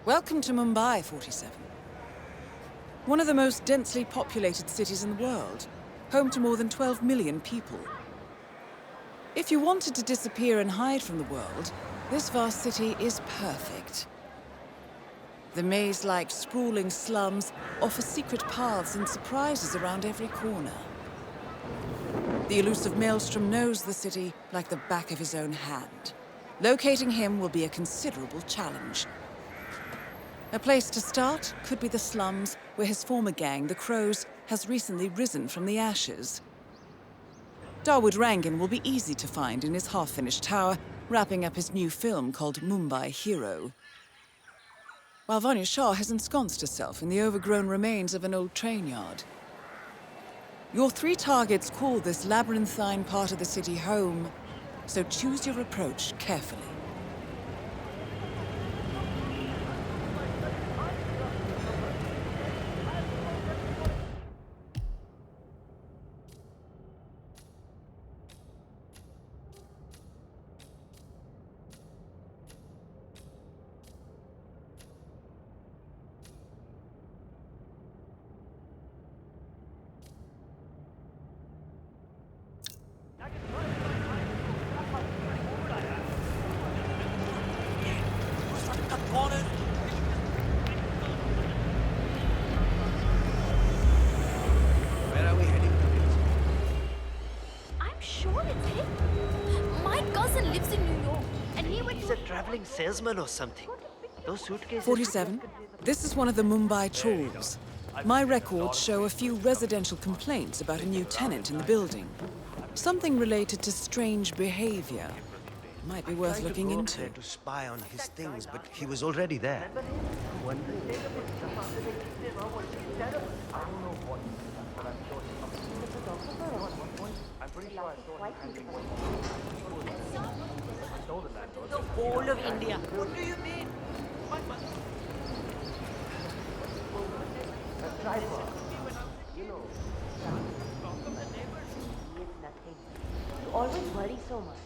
Welcome to Mumbai, 47. One of the most densely populated cities in the world, home to more than 12 million people. If you wanted to disappear and hide from the world, this vast city is perfect. The maze-like sprawling slums offer secret paths and surprises around every corner. The elusive Maelstrom knows the city like the back of his own hand. Locating him will be a considerable challenge. A place to start could be the slums, where his former gang, the Crows, has recently risen from the ashes. Dawood Rangan will be easy to find in his half-finished tower, wrapping up his new film called Mumbai Hero. While Vanya Shah has ensconced herself in the overgrown remains of an old train yard. Your three targets call this labyrinthine part of the city home, so choose your approach carefully. Where are we heading to? I'm sure it's him. My cousin lives in New York, and he went He's to a traveling salesman or something. Those suitcases... 47. This is one of the Mumbai trawls. My records show a few residential complaints about a new tenant in the building. Something related to strange behavior. Might be worth looking into. There to spy on his things, but he was already there. the whole of India. What do you mean? You always worry so much.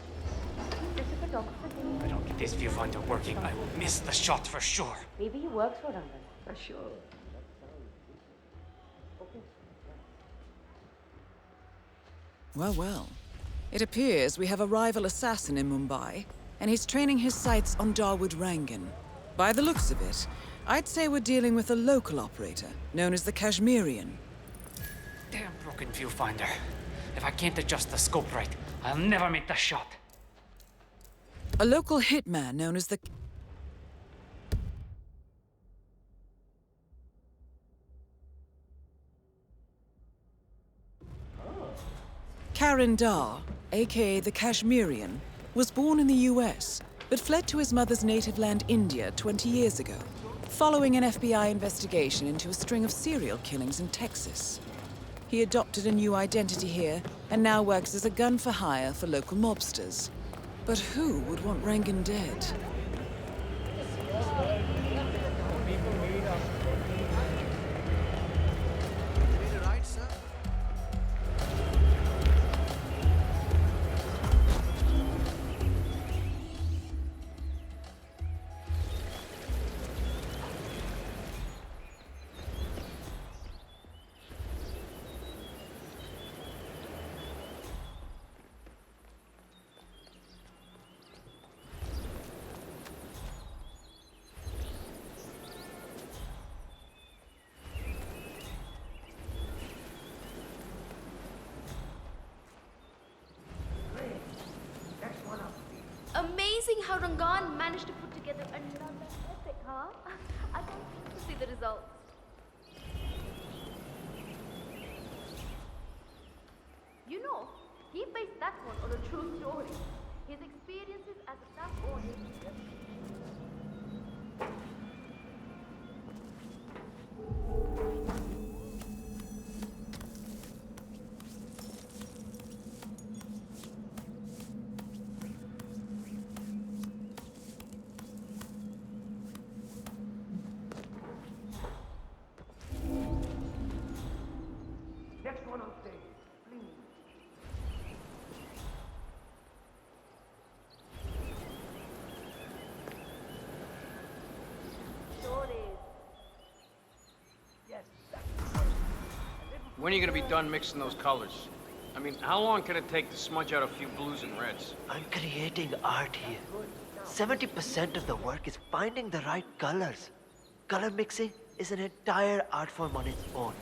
He's just a photographer thing. If I don't get this viewfinder working, I will miss the shot for sure. Maybe he works for Rangan. For sure. Well, well. It appears we have a rival assassin in Mumbai, and he's training his sights on Dawood Rangan. By the looks of it, I'd say we're dealing with a local operator, known as the Kashmirian. Damn broken viewfinder. If I can't adjust the scope right, I'll never make the shot. A local hitman known as the... Karan Dar, aka the Kashmirian, was born in the US, but fled to his mother's native land, India, 20 years ago, following an FBI investigation into a string of serial killings in Texas. He adopted a new identity here, and now works as a gun for hire for local mobsters. But who would want Rangan dead? Need a ride, sir? Amazing how Rangan managed to put together another epic, huh? I can't wait to see the results. You know, he based that one on a true story. His experiences as a staff audience. Next one on stage, please. When are you gonna be done mixing those colors? I mean, how long can it take to smudge out a few blues and reds? I'm creating art here. 70% of the work is finding the right colors. Color mixing is an entire art form on its own.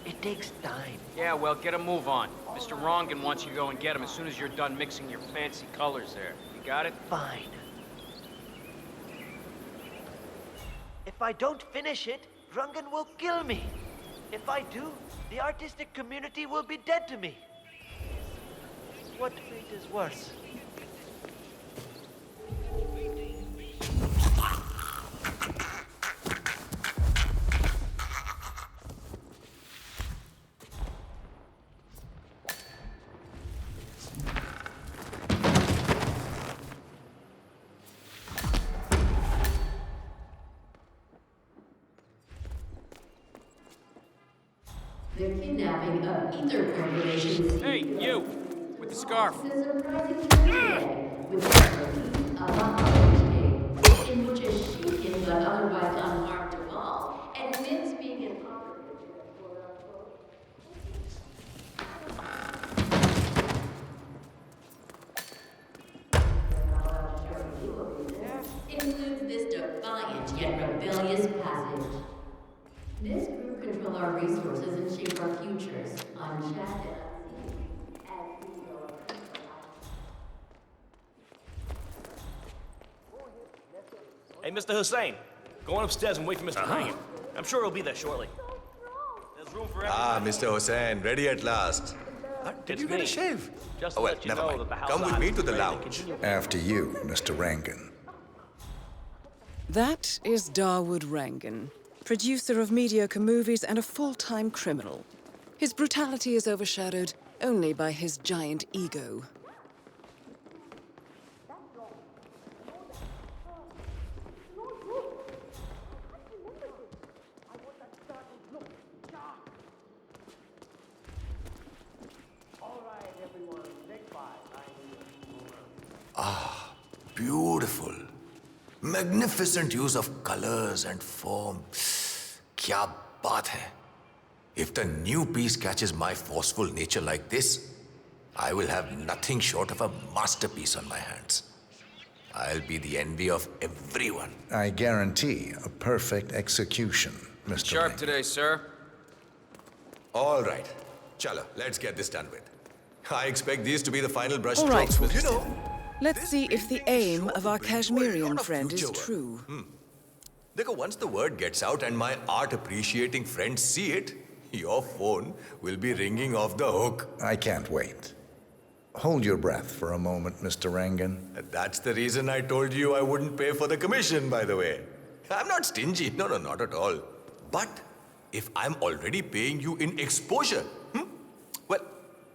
It takes time. Yeah, well, get a move on. Mr. Rongan wants you to go and get him as soon as you're done mixing your fancy colors there. You got it? Fine. If I don't finish it, Rungan will kill me. If I do, the artistic community will be dead to me. What fate is worse? The kidnapping of Ether Corporation. Hey, you! With the scarf. Is a surprising turn today, with a holiday in which a shaken but otherwise unharmed Duval admits being an includes this defiant yet rebellious passage. This group control our resources and shape our futures, unchecked and unseen, as we go. Hey, Mr. Hussein, go on upstairs and wait for Mr. Rangan. I'm sure he'll be there shortly. There's room for everyone. Ah, Mr. Hussain, ready at last. Did It's you get me. a shave? Just to Oh, well, let you never know mind. that the house Come with of me Hades to the is ready lounge. continue. After you, Mr. Rangan. That is Dawood Rangan, producer of mediocre movies and a full-time criminal. His brutality is overshadowed only by his giant ego. Beautiful. Magnificent use of colors and form. Kya baat hai? If the new piece catches my forceful nature like this, I will have nothing short of a masterpiece on my hands. I'll be the envy of everyone. I guarantee a perfect execution, Mr. Sharp Rangan. today, sir. All right. Chalo, let's get this done with. I expect these to be the final brush All right, strokes. You 47. know, Let's this see if the painting is aim sure of to our bring you a lot Kashmirian of friend is future work. true. Dekho, once the word gets out and my art-appreciating friends see it, your phone will be ringing off the hook. I can't wait. Hold your breath for a moment, Mr. Rangan. That's the reason I told you I wouldn't pay for the commission, by the way. I'm not stingy. No, not at all. But if I'm already paying you in exposure, well,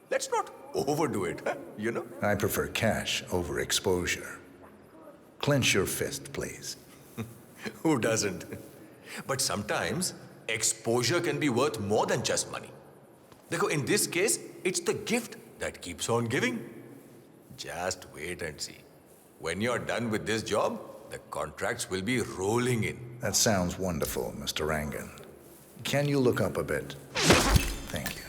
let's not overdo it, you know? I prefer cash over exposure. Clench your fist, please. Who doesn't? But sometimes exposure can be worth more than just money. Dekho, in this case, it's the gift that keeps on giving. Just wait and see. When you're done with this job, the contracts will be rolling in. That sounds wonderful, Mr. Rangan. Can you look up a bit? Thank you.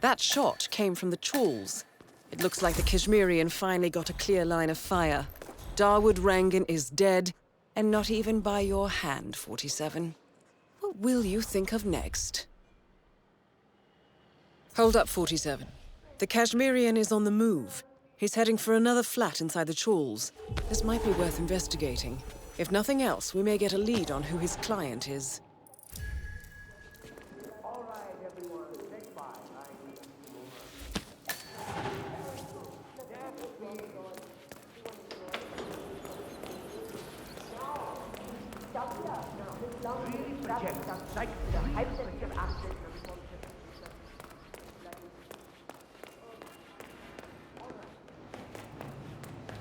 That shot came from the chawls. It looks like the Kashmirian finally got a clear line of fire. Dawood Rangan is dead, and not even by your hand, 47. What will you think of next? Hold up, 47. The Kashmirian is on the move. He's heading for another flat inside the chawls. This might be worth investigating. If nothing else, we may get a lead on who his client is.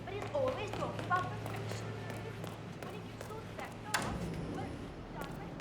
But he's always talking about perfection. When he gets so set off, well, done with.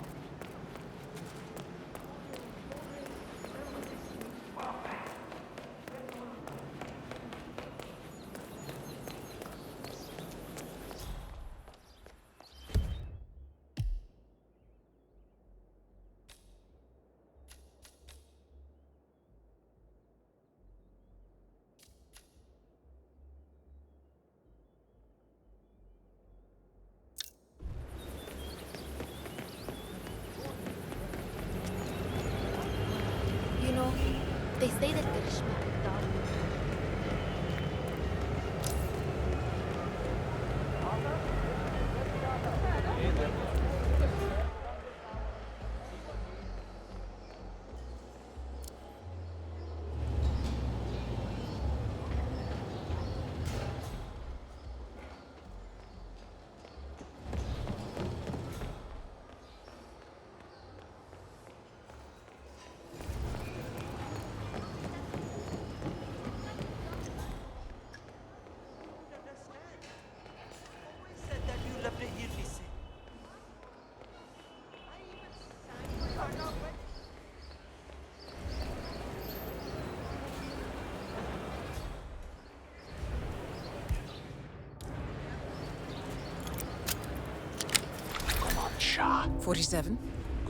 Shah. 47.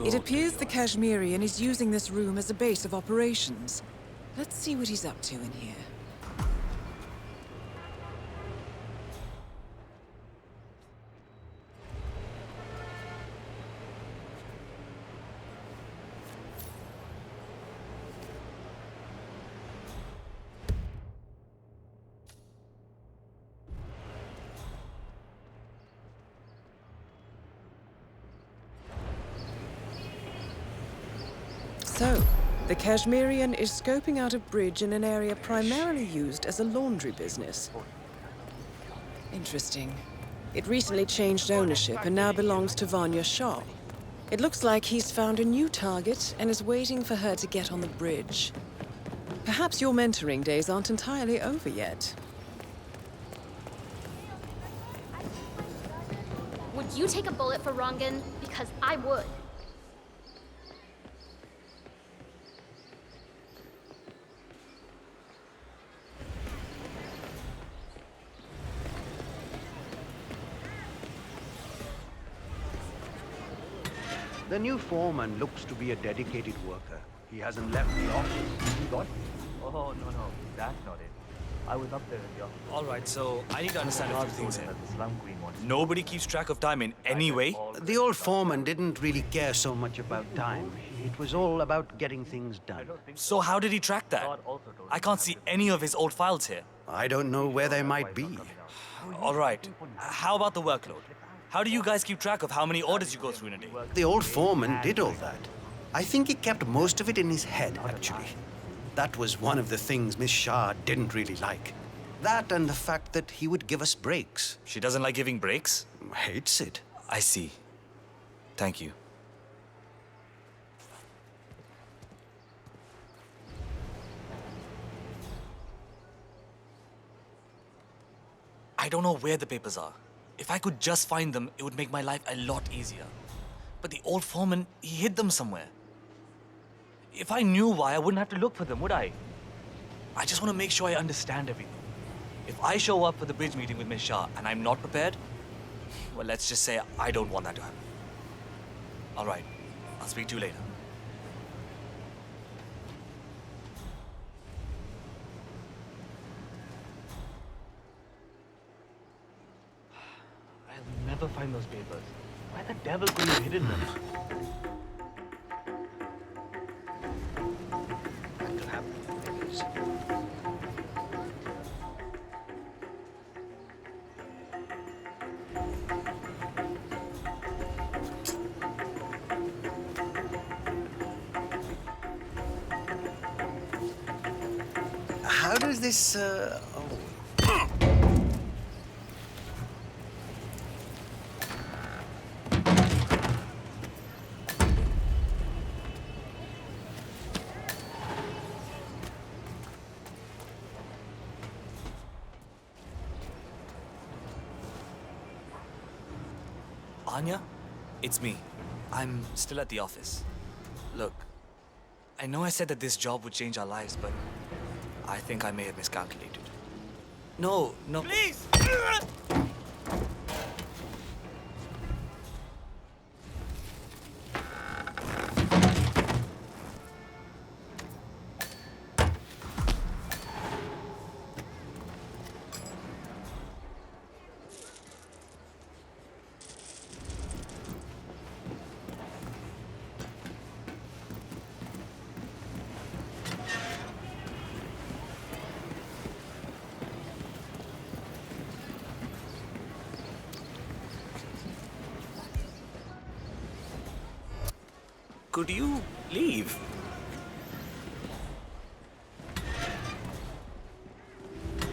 It appears the Kashmirian is using this room as a base of operations. Let's see what he's up to in here. So, the Kashmirian is scoping out a bridge in an area primarily used as a laundry business. Interesting. It recently changed ownership and now belongs to Vanya Shah. It looks like he's found a new target and is waiting for her to get on the bridge. Perhaps your mentoring days aren't entirely over yet. Would you take a bullet for Rangan? Because I would. The new foreman looks to be a dedicated worker. He hasn't left the office. He got me. Oh, no, that's not it. I was up there in the office. All right, so I need to understand a few things here. The Slum Queen wants Nobody keeps track of time in any way? The old foreman didn't really care so much about time. It was all about getting things done. So how did he track that? I can't see any of his old files here. I don't know where they might be. All right, how about the workload? How do you guys keep track of how many orders you go through in a day? The old foreman did all that. I think he kept most of it in his head, actually. That was one of the things Miss Shah didn't really like. That and the fact that he would give us breaks. She doesn't like giving breaks? Hates it. I see. Thank you. I don't know where the papers are. If I could just find them, it would make my life a lot easier. But the old foreman, he hid them somewhere. If I knew why, I wouldn't have to look for them, would I? I just want to make sure I understand everything. If I show up for the bridge meeting with Miss Shah and I'm not prepared, well, let's just say I don't want that to happen. All right, I'll speak to you later. I'll never find those papers. Where the devil could you have hidden them? That could happen. Papers. How does this, Anya? It's me. I'm still at the office. Look, I know I said that this job would change our lives, but I think I may have miscalculated. No. Please! Could you leave? I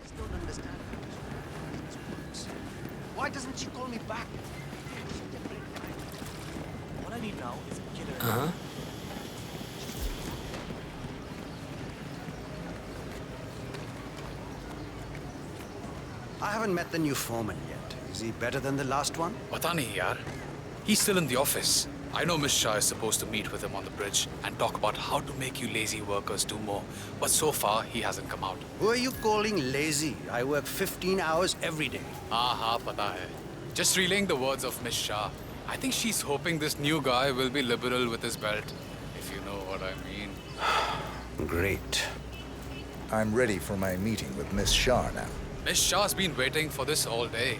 just don't understand how this works. Why doesn't she call me back? All I need now is a killer. Uh-huh. I haven't met the new foreman yet. Is he better than the last one? Pata nahi yaar. He's still in the office. I know Miss Shah is supposed to meet with him on the bridge and talk about how to make you lazy workers do more. But so far, he hasn't come out. Who are you calling lazy? I work 15 hours every day. हाँ, पता है. Just relaying the words of Miss Shah. I think she's hoping this new guy will be liberal with his belt, if you know what I mean. Great. I'm ready for my meeting with Miss Shah now. Miss Shah's been waiting for this all day.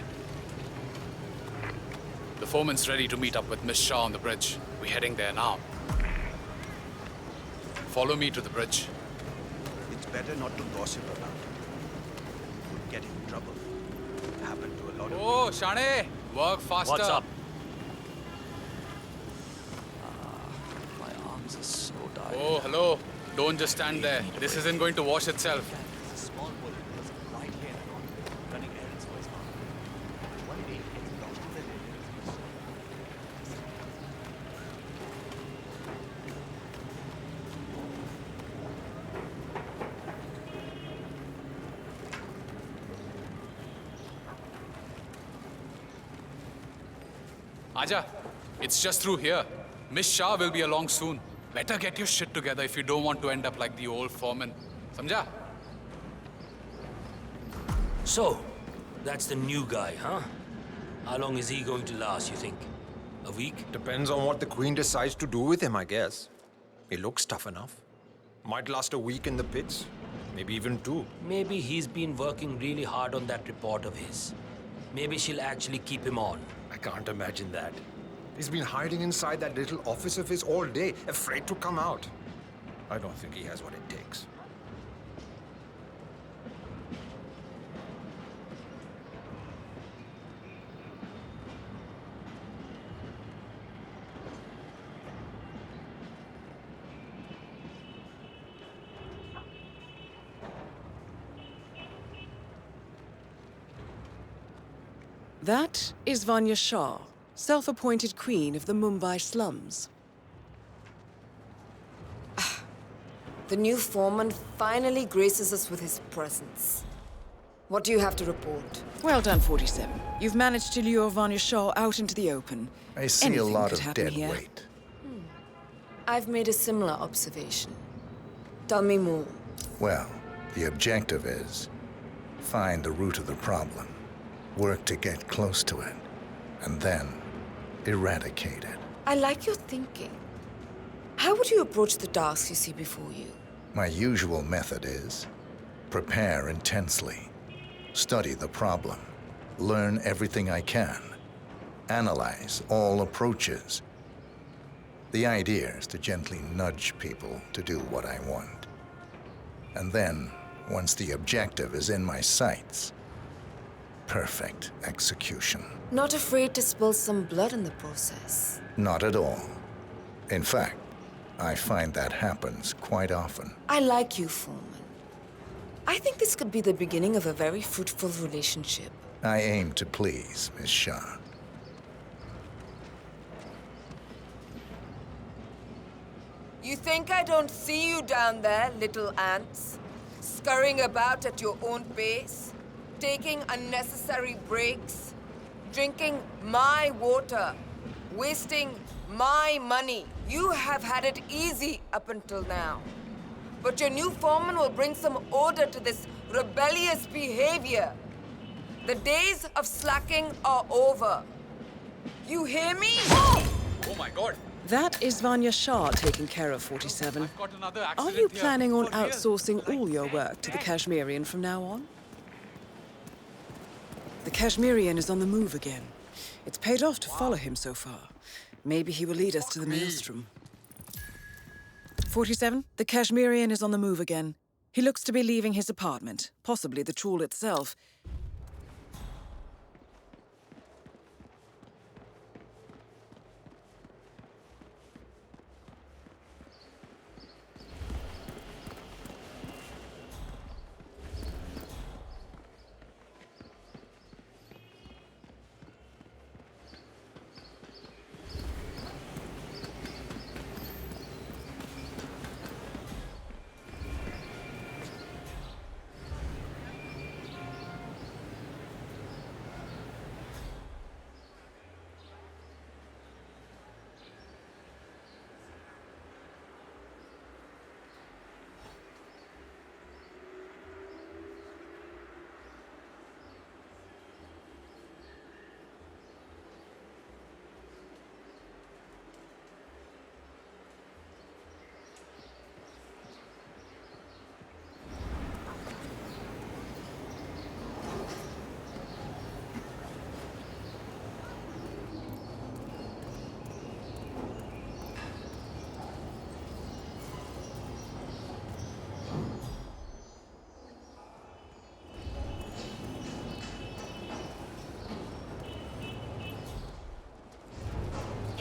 The foreman's ready to meet up with Miss Shah on the bridge. We're heading there now. Follow me to the bridge. It's better not to gossip about it. We'll get in trouble. It happened to a lot of... Oh, Shane! Work faster. What's up? My arms are so tired. Oh, hello. Don't just stand there. This isn't going to wash itself. It's a small world because right here running errands for his mom. One day he gets lost in the desert. Aja, it's just through here. Miss Shah will be along soon. Better get your shit together if you don't want to end up like the old foreman. Samjha? So, that's the new guy, huh? How long is he going to last, you think? A week? Depends on what the Queen decides to do with him, I guess. He looks tough enough. Might last a week in the pits. Maybe even 2. Maybe he's been working really hard on that report of his. Maybe she'll actually keep him on. I can't imagine that. He's been hiding inside that little office of his all day, afraid to come out. I don't think he has what it takes. That is Vanya Shah, self-appointed queen of the Mumbai slums. The new foreman finally graces us with his presence. What do you have to report? Well done, 47. You've managed to lure Vanya Shah out into the open. I see Anything a lot could of happen dead here. weight. I've made a similar observation. Tell me more. Well, the objective is find the root of the problem, work to get close to it, and then eradicate it. I like your thinking. How would you approach the tasks you see before you? My usual method is prepare intensely, study the problem, learn everything I can, analyze all approaches. The idea is to gently nudge people to do what I want. And then, once the objective is in my sights, perfect execution. Not afraid to spill some blood in the process? Not at all. In fact, I find that happens quite often. I like you, Foreman. I think this could be the beginning of a very fruitful relationship. I aim to please, Miss Shah. You think I don't see you down there, little ants? Scurrying about at your own pace? Taking unnecessary breaks? Drinking my water? Wasting my money? You have had it easy up until now. But your new foreman will bring some order to this rebellious behavior. The days of slacking are over. You hear me? Oh my God! That is Vanya Shah taking care of 47. I've got another Are accident you here. planning on For real. outsourcing all your work to the Kashmirian from now on? The Kashmirian is on the move again. It's paid off to follow him so far. Maybe he will lead us to the maelstrom. 47, the Kashmirian is on the move again. He looks to be leaving his apartment, possibly the trawl itself.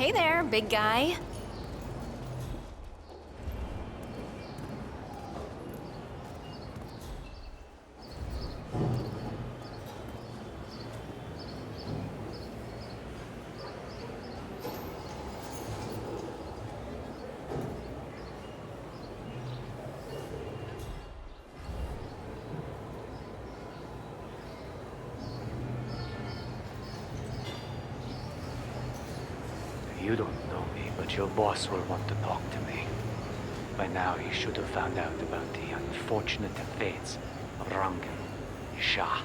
Hey there, big guy. You don't know me, but your boss will want to talk to me. By now, he should have found out about the unfortunate fates of Rangan, Shah.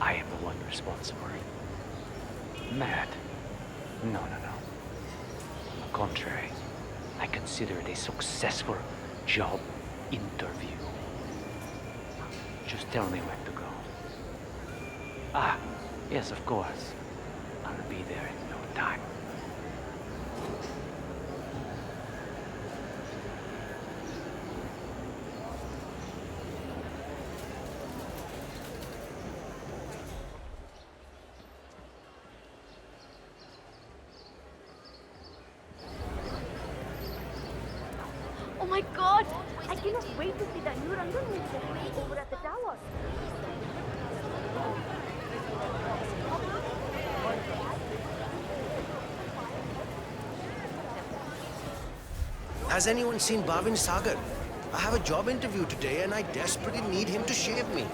I am the one responsible. Mad? No. On the contrary, I consider it a successful job interview. Just tell me when to go. Ah, yes, of course. I'll be there in no time. Oh my god! I cannot wait to see the new Rangan movie over at the tower. Has anyone seen Bhavin Sagar? I have a job interview today and I desperately need him to shave me.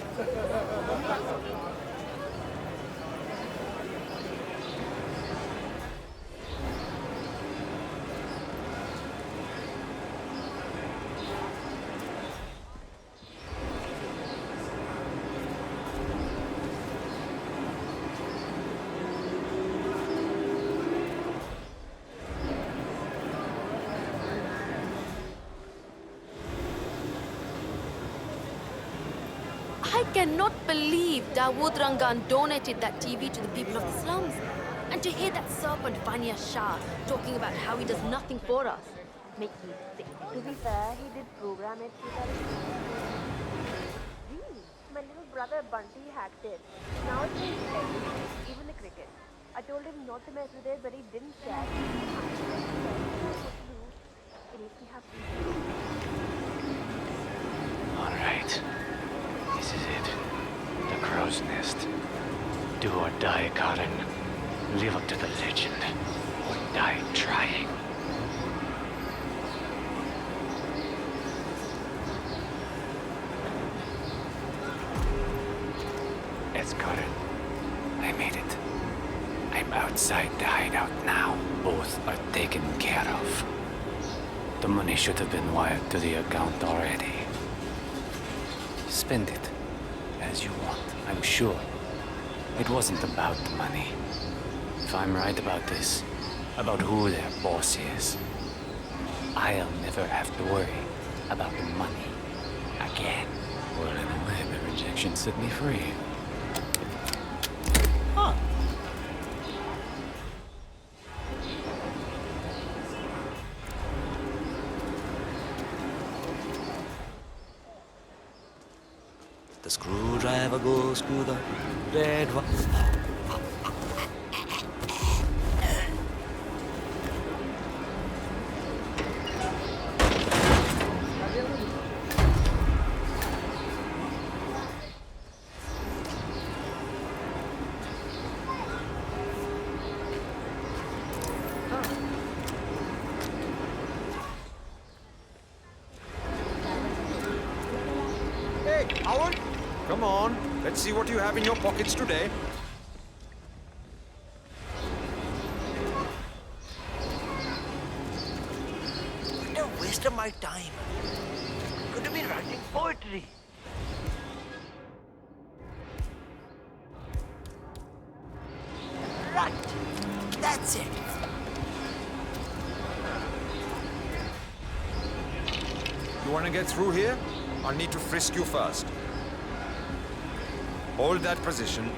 I cannot believe Dawood Rangan donated that TV to the people of the slums. And to hear that serpent Vanya Shah talking about how he does nothing for us makes me sick. To be fair, he did program it with our... Really? My little brother Bunty hacked it. Now it's in everything, even the cricket. I told him not to mess with it, but he didn't care. It makes me happy. All right. This is it. The crow's nest. Do or die, Karen. Live up to the legend. Or die trying. Yes, Karen. I made it. I'm outside the hideout now. Both are taken care of. The money should have been wired to the account already. Spend it as you want, I'm sure. It wasn't about the money. If I'm right about this, about who their boss is, I'll never have to worry about the money again. Well, in a way, the rejection set me free. Huh. The screwdriver goes to the red one. Hey, Howard! Come on, let's see what you have in your pockets today. What a waste of my time. Could have been writing poetry. Right. That's it. You want to get through here? I'll need to frisk you first. Hold that position.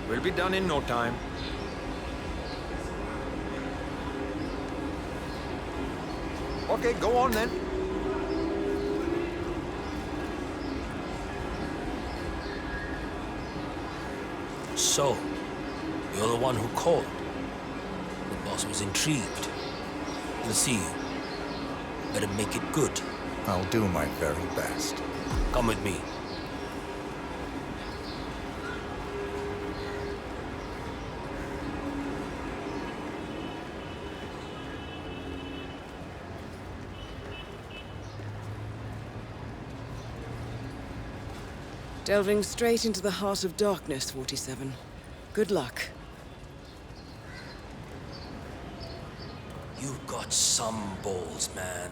We'll be done in no time. Okay, go on then. So, you're the one who called. The boss Miles was intrigued. We'll see. Better make it good. I'll do my very best. Come with me. Delving straight into the heart of darkness, 47. Good luck. You've got some balls, man.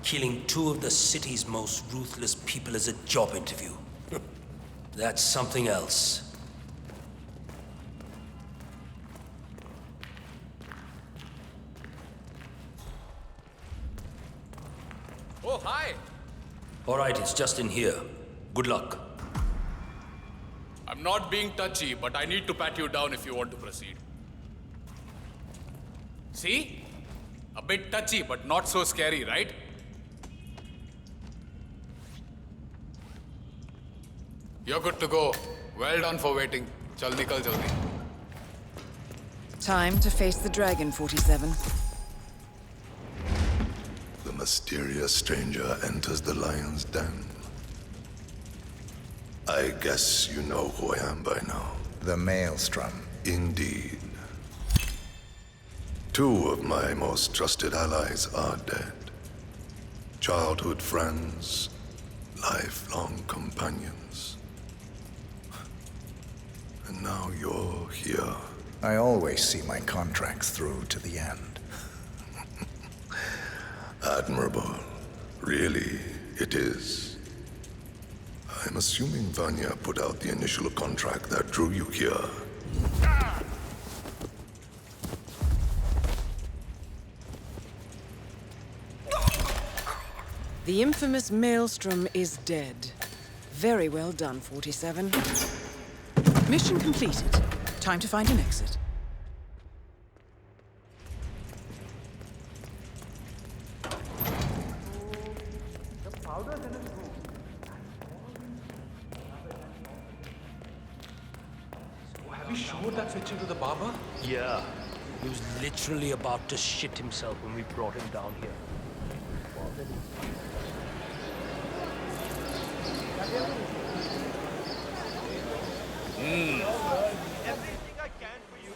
Killing two of the city's most ruthless people as a job interview. That's something else. Oh, hi! All right, it's just in here. Good luck. I'm not being touchy, but I need to pat you down if you want to proceed. See? A bit touchy, but not so scary, right? You're good to go. Well done for waiting. Chal nikal jaldi. Time to face the dragon, 47. The mysterious stranger enters the lion's den. I guess you know who I am by now. The Maelstrom. Indeed. Two of my most trusted allies are dead. Childhood friends, lifelong companions. And now you're here. I always see my contracts through to the end. Admirable. Really, it is. I'm assuming Vanya put out the initial contract that drew you here. The infamous Maelstrom is dead. Very well done, 47. Mission completed. Time to find an exit. Have you showed that picture to the barber? Yeah. He was literally about to shit himself when we brought him down here. Everything I can for you.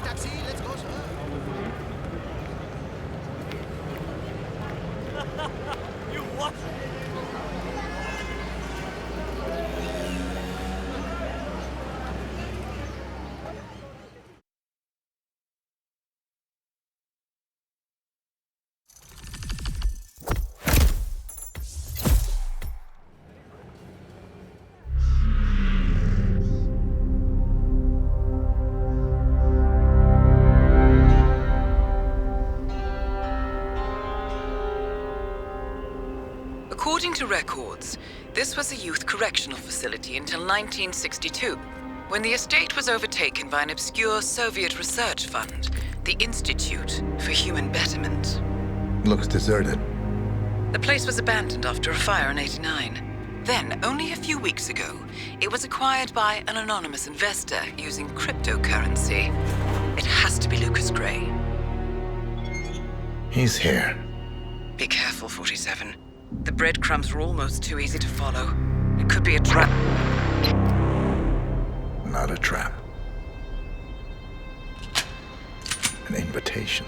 Taxi, let's go, sir. You what? According to records, this was a youth correctional facility until 1962, when the estate was overtaken by an obscure Soviet research fund, the Institute for Human Betterment. Looks deserted. The place was abandoned after a fire in '89. Then, only a few weeks ago, it was acquired by an anonymous investor using cryptocurrency. It has to be Lucas Gray. He's here. Be careful, 47. The breadcrumbs were almost too easy to follow. It could be a trap. Not a trap. An invitation.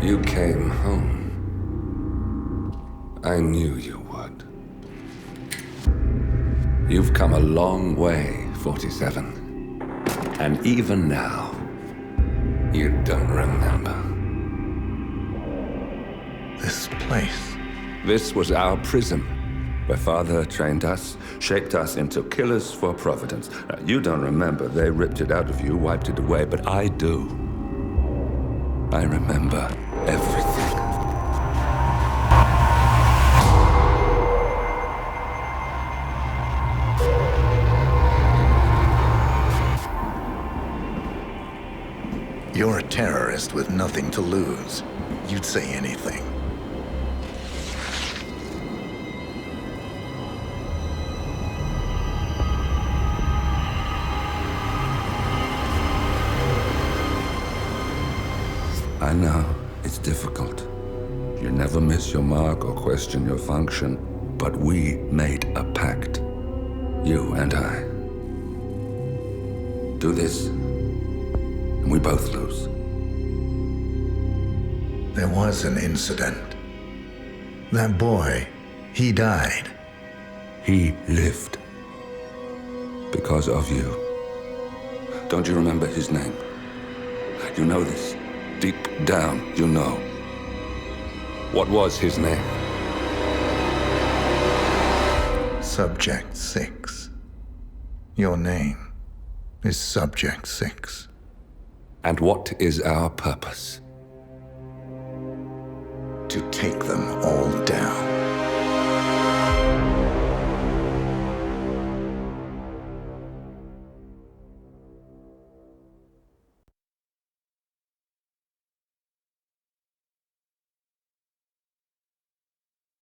You came home. I knew you would. You've come a long way, 47. And even now, you don't remember. This place. This was our prison. where Father trained us, shaped us into killers for Providence. Now, you don't remember. They ripped it out of you, wiped it away, but I do. I remember everything. You're a terrorist with nothing to lose. You'd say anything. I know, it's difficult. You never miss your mark or question your function, but we made a pact. You and I. Do this, and we both lose. There was an incident. That boy, he died. He lived. Because of you. Don't you remember his name? You know this. Deep down, you know. What was his name? Subject 6. Your name is Subject 6. And what is our purpose? To take them all down.